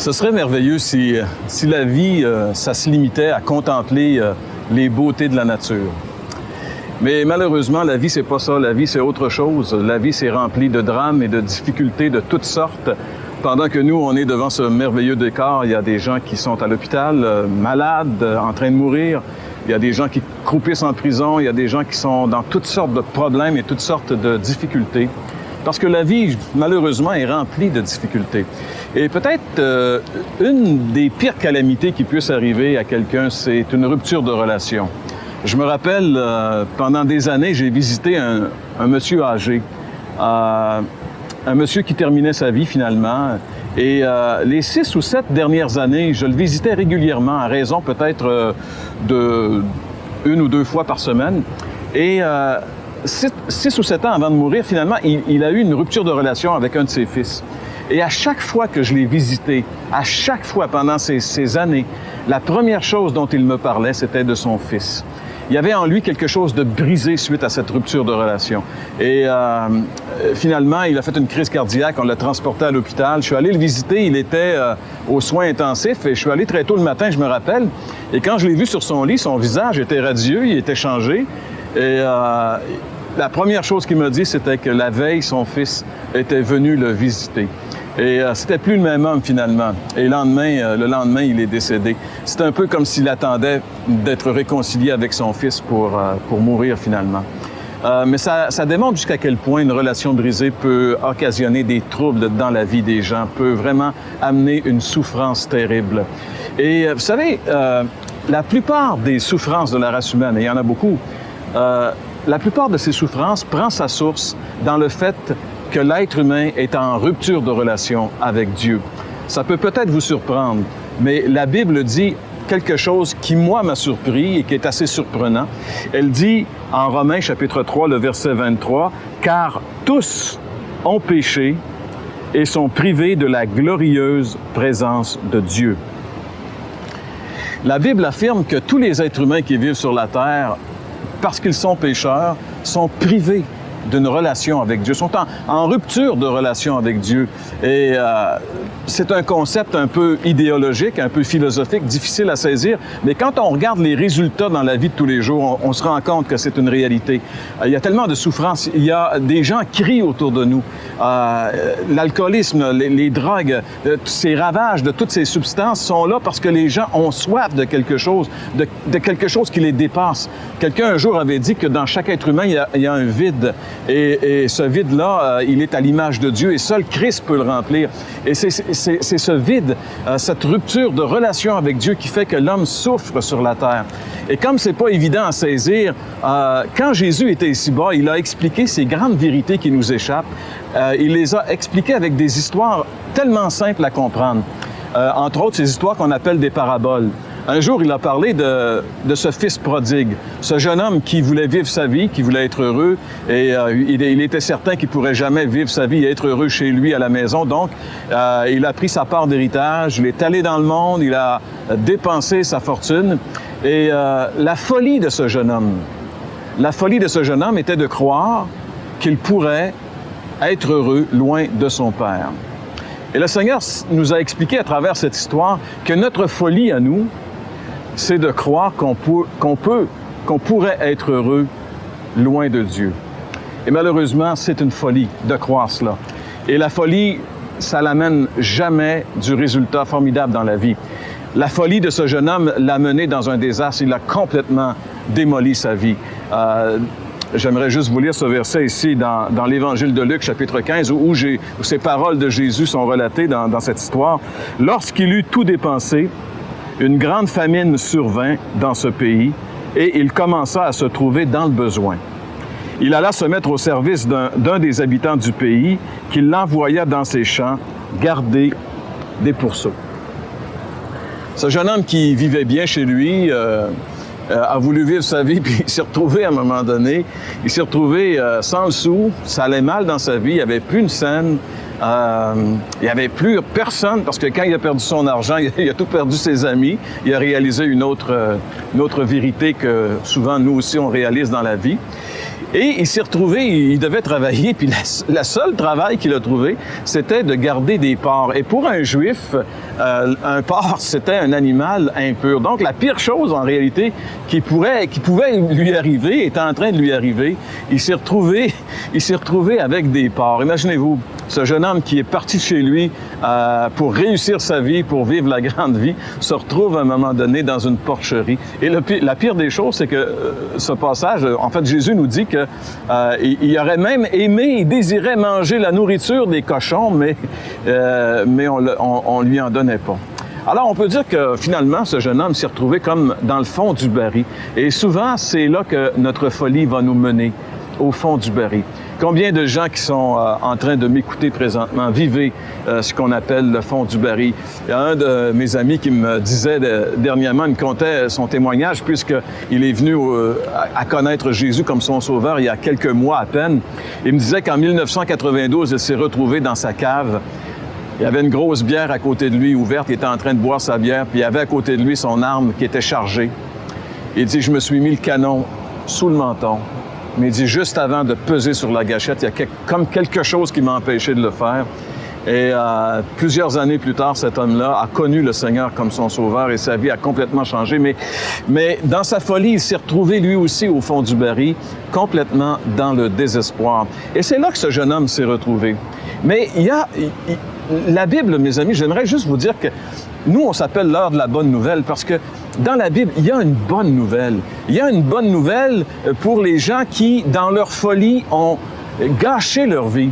Ce serait merveilleux si la vie, ça se limitait à contempler les beautés de la nature. Mais malheureusement, la vie, c'est pas ça. La vie, c'est autre chose. La vie, c'est rempli de drames et de difficultés de toutes sortes. Pendant que nous, on est devant ce merveilleux décor, il y a des gens qui sont à l'hôpital, malades, en train de mourir. Il y a des gens qui croupissent en prison. Il y a des gens qui sont dans toutes sortes de problèmes et toutes sortes de difficultés. Parce que la vie, malheureusement, est remplie de difficultés. Et peut-être une des pires calamités qui puisse arriver à quelqu'un, c'est une rupture de relation. Je me rappelle, pendant des années, j'ai visité un monsieur âgé, un monsieur qui terminait sa vie finalement. Et les 6 ou 7 dernières années, je le visitais régulièrement, à raison peut-être de 1 ou 2 fois par semaine. Et 6 ou 7 ans avant de mourir, finalement, il a eu une rupture de relation avec un de ses fils. Et à chaque fois que je l'ai visité, à chaque fois pendant ces années, la première chose dont il me parlait, c'était de son fils. Il y avait en lui quelque chose de brisé suite à cette rupture de relation. Et finalement, il a fait une crise cardiaque, on l'a transporté à l'hôpital. Je suis allé le visiter, il était aux soins intensifs et je suis allé très tôt le matin, je me rappelle. Et quand je l'ai vu sur son lit, son visage était radieux, il était changé. Et la première chose qu'il m'a dit, c'était que la veille, son fils était venu le visiter. Et c'était plus le même homme finalement. Et le lendemain, il est décédé. C'est un peu comme s'il attendait d'être réconcilié avec son fils pour mourir finalement. Mais ça démontre jusqu'à quel point une relation brisée peut occasionner des troubles dans la vie des gens, peut vraiment amener une souffrance terrible. Et vous savez, la plupart des souffrances de la race humaine, et il y en a beaucoup, la plupart de ces souffrances prend sa source dans le fait que l'être humain est en rupture de relation avec Dieu. Ça peut peut-être vous surprendre, mais la Bible dit quelque chose qui, moi, m'a surpris et qui est assez surprenant. Elle dit, en Romains, chapitre 3, le verset 23, « Car tous ont péché et sont privés de la glorieuse présence de Dieu. » La Bible affirme que tous les êtres humains qui vivent sur la terre, parce qu'ils sont pécheurs, sont privés d'une relation avec Dieu, sont en rupture de relation avec Dieu. Et c'est un concept un peu idéologique, un peu philosophique, difficile à saisir, mais quand on regarde les résultats dans la vie de tous les jours, on se rend compte que c'est une réalité. Il y a tellement de souffrances, il y a des gens qui crient autour de nous. L'alcoolisme, les drogues, ces ravages de toutes ces substances sont là parce que les gens ont soif de quelque chose, de quelque chose qui les dépasse. Quelqu'un un jour avait dit que dans chaque être humain, il y a un vide. Et ce vide-là, il est à l'image de Dieu et seul Christ peut le remplir. Et c'est ce vide, cette rupture de relation avec Dieu qui fait que l'homme souffre sur la terre. Et comme c'est pas évident à saisir, quand Jésus était ici-bas, il a expliqué ces grandes vérités qui nous échappent. Il les a expliquées avec des histoires tellement simples à comprendre. Entre autres, ces histoires qu'on appelle des paraboles. Un jour, il a parlé de ce fils prodigue, ce jeune homme qui voulait vivre sa vie, qui voulait être heureux, et il était certain qu'il pourrait jamais vivre sa vie et être heureux chez lui à la maison. Donc, il a pris sa part d'héritage, il est allé dans le monde, il a dépensé sa fortune. Et la folie de ce jeune homme était de croire qu'il pourrait être heureux loin de son Père. Et le Seigneur nous a expliqué à travers cette histoire que notre folie à nous, c'est de croire qu'on pourrait être heureux loin de Dieu. Et malheureusement, c'est une folie de croire cela. Et la folie, ça n'amène jamais du résultat formidable dans la vie. La folie de ce jeune homme l'a mené dans un désastre. Il a complètement démoli sa vie. J'aimerais juste vous lire ce verset ici dans l'Évangile de Luc, chapitre 15, où ces paroles de Jésus sont relatées dans cette histoire. « Lorsqu'il eut tout dépensé, une grande famine survint dans ce pays et il commença à se trouver dans le besoin. Il alla se mettre au service d'un des habitants du pays qui l'envoya dans ses champs garder des pourceaux. » Ce jeune homme qui vivait bien chez lui a voulu vivre sa vie, puis il s'est retrouvé à un moment donné, sans le sou, ça allait mal dans sa vie, il n'y avait plus une scène, il n'y avait plus personne, parce que quand il a perdu son argent, il a tout perdu ses amis, il a réalisé une autre vérité que souvent nous aussi on réalise dans la vie. Et il s'est retrouvé, il devait travailler, puis le seul travail qu'il a trouvé, c'était de garder des porcs. Et pour un Juif, un porc, c'était un animal impur. Donc, la pire chose, en réalité, qui pouvait lui arriver, est en train de lui arriver. Il s'est retrouvé avec des porcs. Imaginez-vous, ce jeune homme qui est parti de chez lui pour réussir sa vie, pour vivre la grande vie, se retrouve à un moment donné dans une porcherie. Et la pire des choses, c'est que ce passage, en fait, Jésus nous dit que il aurait même aimé, il désirait manger la nourriture des cochons, mais on lui en donnait pas. Alors, on peut dire que finalement, ce jeune homme s'est retrouvé comme dans le fond du baril. Et souvent, c'est là que notre folie va nous mener, au fond du baril. Combien de gens qui sont en train de m'écouter présentement vivez ce qu'on appelle le fond du baril? Il y a un de mes amis qui me disait dernièrement, il me contait son témoignage puisqu'il est venu à connaître Jésus comme son sauveur il y a quelques mois à peine. Il me disait qu'en 1992, il s'est retrouvé dans sa cave. Il y avait une grosse bière à côté de lui ouverte, il était en train de boire sa bière, puis il y avait à côté de lui son arme qui était chargée. Il dit, je me suis mis le canon sous le menton. Mais il dit, juste avant de peser sur la gâchette, il y a comme quelque chose qui m'a empêché de le faire. Et plusieurs années plus tard, cet homme-là a connu le Seigneur comme son sauveur et sa vie a complètement changé. Mais dans sa folie, il s'est retrouvé lui aussi au fond du baril, complètement dans le désespoir. Et c'est là que ce jeune homme s'est retrouvé. Mais la Bible, mes amis, j'aimerais juste vous dire que nous, on s'appelle l'heure de la bonne nouvelle parce que dans la Bible, il y a une bonne nouvelle. Il y a une bonne nouvelle pour les gens qui, dans leur folie, ont gâché leur vie.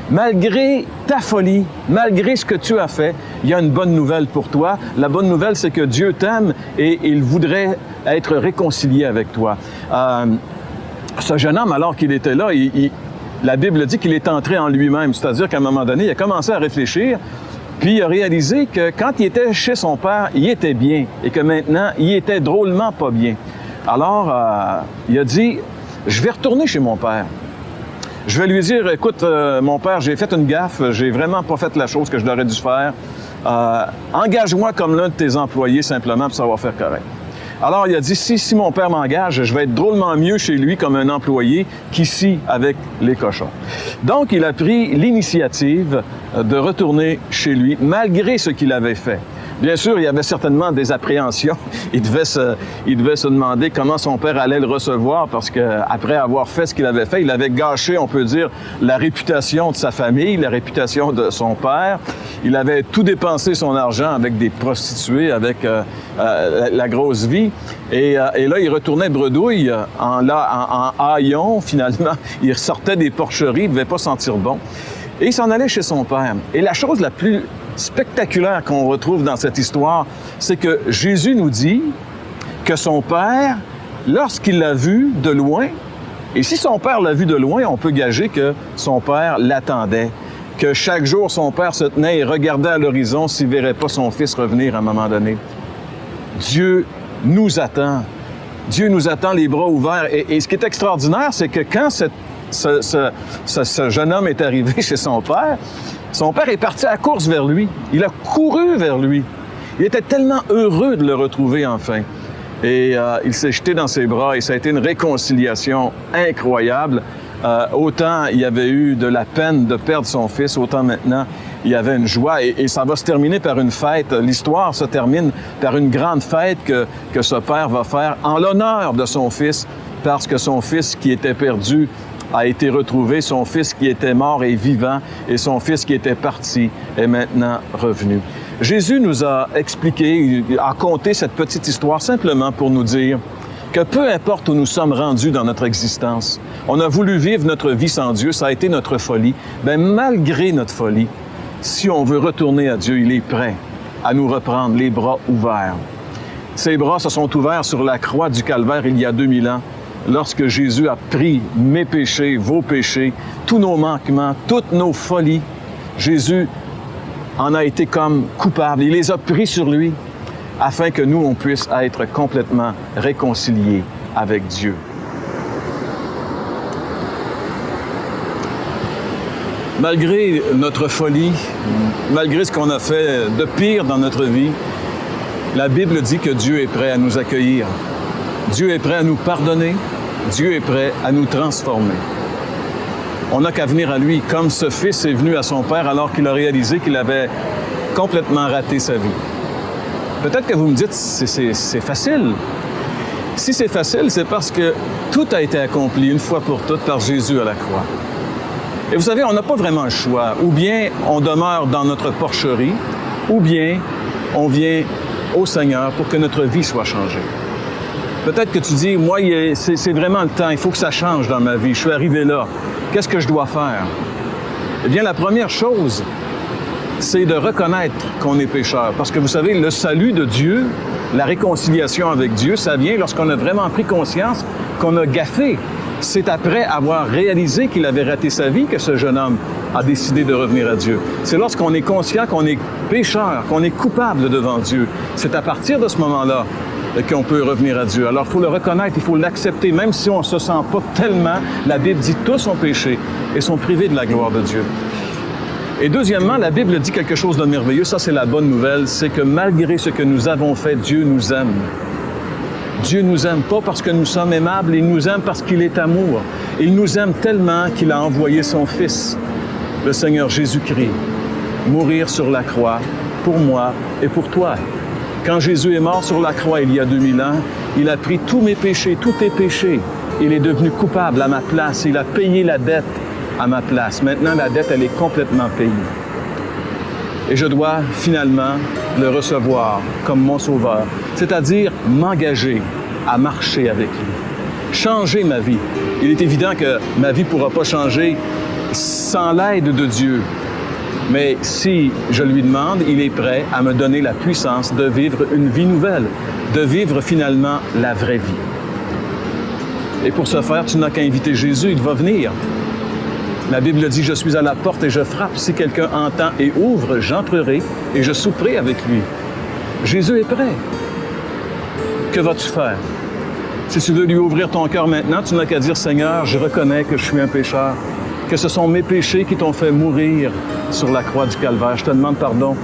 Malgré ta folie, malgré ce que tu as fait, il y a une bonne nouvelle pour toi. La bonne nouvelle, c'est que Dieu t'aime et il voudrait être réconcilié avec toi. Ce jeune homme, alors qu'il était là, la Bible dit qu'il est entré en lui-même. C'est-à-dire qu'à un moment donné, il a commencé à réfléchir. Puis il a réalisé que quand il était chez son père, il était bien et que maintenant, il était drôlement pas bien. Alors, il a dit, je vais retourner chez mon père. Je vais lui dire, écoute, mon père, j'ai fait une gaffe, j'ai vraiment pas fait la chose que je devrais dû faire. Engage-moi comme l'un de tes employés simplement, puis ça va faire correct. Alors, il a dit, si mon père m'engage, je vais être drôlement mieux chez lui comme un employé qu'ici avec les cochons. Donc, il a pris l'initiative de retourner chez lui, malgré ce qu'il avait fait. Bien sûr, il y avait certainement des appréhensions. Il devait se demander comment son père allait le recevoir parce qu'après avoir fait ce qu'il avait fait, il avait gâché, on peut dire, la réputation de sa famille, la réputation de son père. Il avait tout dépensé son argent avec des prostituées, avec la grosse vie. Et là, il retournait bredouille en haillons, finalement. Il sortait des porcheries, il ne devait pas sentir bon. Et il s'en allait chez son père. Et la chose la plus spectaculaire qu'on retrouve dans cette histoire, c'est que Jésus nous dit que son père, lorsqu'il l'a vu de loin, et si son père l'a vu de loin, on peut gager que son père l'attendait, que chaque jour son père se tenait et regardait à l'horizon s'il ne verrait pas son fils revenir à un moment donné. Dieu nous attend. Dieu nous attend les bras ouverts. Et ce qui est extraordinaire, c'est que quand ce jeune homme est arrivé chez son père est parti à la course vers lui. Il a couru vers lui. Il était tellement heureux de le retrouver enfin. Et il s'est jeté dans ses bras et ça a été une réconciliation incroyable. Autant il y avait eu de la peine de perdre son fils, autant maintenant il y avait une joie. Et ça va se terminer par une fête. L'histoire se termine par une grande fête que ce père va faire en l'honneur de son fils, parce que son fils qui était perdu a été retrouvé, son fils qui était mort est vivant et son fils qui était parti est maintenant revenu. Jésus nous a expliqué, a conté cette petite histoire simplement pour nous dire que peu importe où nous sommes rendus dans notre existence, on a voulu vivre notre vie sans Dieu, ça a été notre folie. Bien, malgré notre folie, si on veut retourner à Dieu, il est prêt à nous reprendre les bras ouverts. Ses bras se sont ouverts sur la croix du Calvaire il y a 2000 ans. Lorsque Jésus a pris mes péchés, vos péchés, tous nos manquements, toutes nos folies, Jésus en a été comme coupable. Il les a pris sur lui afin que nous, on puisse être complètement réconciliés avec Dieu. Malgré notre folie, malgré ce qu'on a fait de pire dans notre vie, la Bible dit que Dieu est prêt à nous accueillir. Dieu est prêt à nous pardonner. Dieu est prêt à nous transformer. On n'a qu'à venir à lui, comme ce fils est venu à son père alors qu'il a réalisé qu'il avait complètement raté sa vie. Peut-être que vous me dites, c'est facile. Si c'est facile, c'est parce que tout a été accompli une fois pour toutes par Jésus à la croix. Et vous savez, on n'a pas vraiment le choix. Ou bien on demeure dans notre porcherie, ou bien on vient au Seigneur pour que notre vie soit changée. Peut-être que tu dis, moi, c'est vraiment le temps, il faut que ça change dans ma vie, je suis arrivé là. Qu'est-ce que je dois faire? Eh bien, la première chose, c'est de reconnaître qu'on est pécheur. Parce que vous savez, le salut de Dieu, la réconciliation avec Dieu, ça vient lorsqu'on a vraiment pris conscience qu'on a gaffé. C'est après avoir réalisé qu'il avait raté sa vie que ce jeune homme a décidé de revenir à Dieu. C'est lorsqu'on est conscient qu'on est pécheur, qu'on est coupable devant Dieu. C'est à partir de ce moment-là qu'on peut revenir à Dieu. Alors, il faut le reconnaître, il faut l'accepter, même si on ne se sent pas tellement. La Bible dit « tous ont péché et sont privés de la gloire de Dieu ». Et deuxièmement, la Bible dit quelque chose de merveilleux, ça c'est la bonne nouvelle, c'est que malgré ce que nous avons fait, Dieu nous aime. Dieu nous aime pas parce que nous sommes aimables, il nous aime parce qu'il est amour. Il nous aime tellement qu'il a envoyé son Fils, le Seigneur Jésus-Christ, mourir sur la croix pour moi et pour toi. Quand Jésus est mort sur la croix il y a 2000 ans, il a pris tous mes péchés, tous tes péchés. Il est devenu coupable à ma place. Il a payé la dette à ma place. Maintenant, la dette, elle est complètement payée. Et je dois finalement le recevoir comme mon sauveur, c'est-à-dire m'engager à marcher avec lui, changer ma vie. Il est évident que ma vie ne pourra pas changer sans l'aide de Dieu. Mais si je lui demande, il est prêt à me donner la puissance de vivre une vie nouvelle, de vivre finalement la vraie vie. Et pour ce faire, tu n'as qu'à inviter Jésus, il va venir. La Bible dit, je suis à la porte et je frappe. Si quelqu'un entend et ouvre, j'entrerai et je souperai avec lui. Jésus est prêt. Que vas-tu faire? Si tu veux lui ouvrir ton cœur maintenant, tu n'as qu'à dire, Seigneur, je reconnais que je suis un pécheur, que ce sont mes péchés qui t'ont fait mourir sur la croix du Calvaire. Je te demande pardon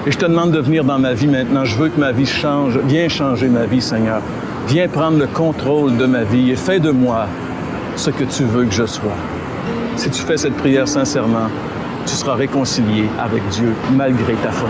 et je te demande de venir dans ma vie maintenant. Je veux que ma vie change. Viens changer ma vie, Seigneur. Viens prendre le contrôle de ma vie et fais de moi ce que tu veux que je sois. Si tu fais cette prière sincèrement, tu seras réconcilié avec Dieu malgré ta faute.